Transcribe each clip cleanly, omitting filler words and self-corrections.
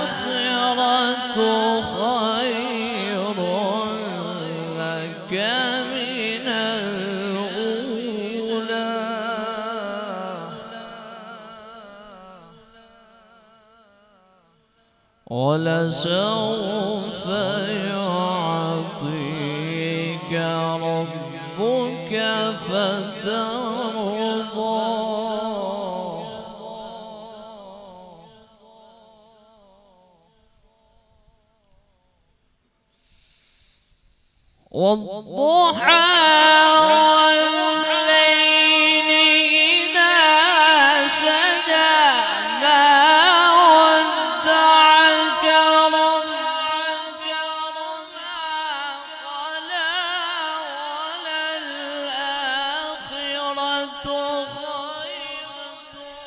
وللآخرة خير لك من الأولى ولسوف يعطيك ربك فترضى والضحى والليل إذا سجى ما ودعك ربك وما قلى وللآخرة خير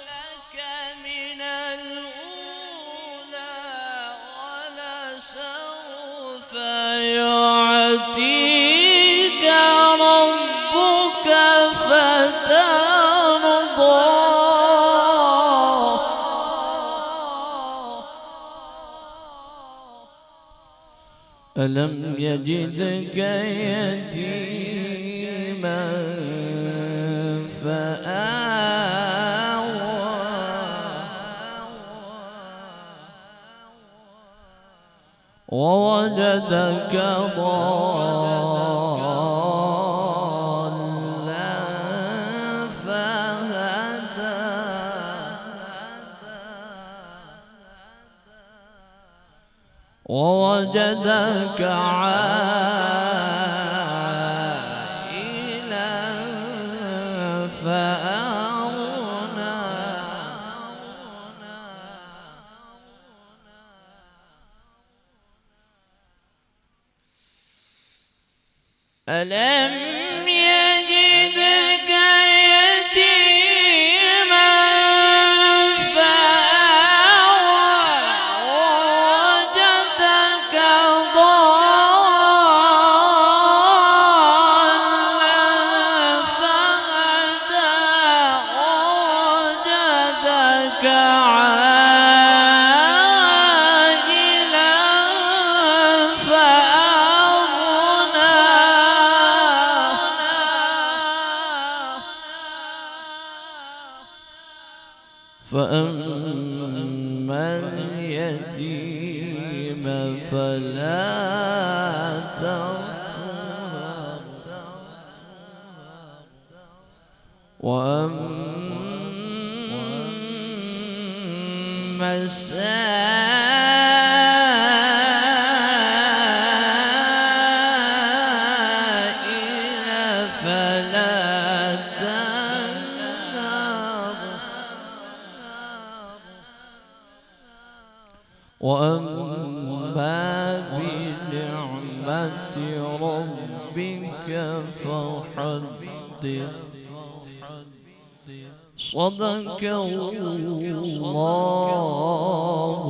لك من الأولى ولسوف يعطيك ربك فترضى ألم يجدك يتيما فآوى ووجدك ضالا فهدى ووجدك عائلا فأغنى ألم يجدك يتيما فآوى ووجدك ضالا فهدى ووجدك عائلا فأغنى فأما اليتيم فلا تقهر وأما السائل فلا تنهر وأما بنعمة ربك فحدث صدق الله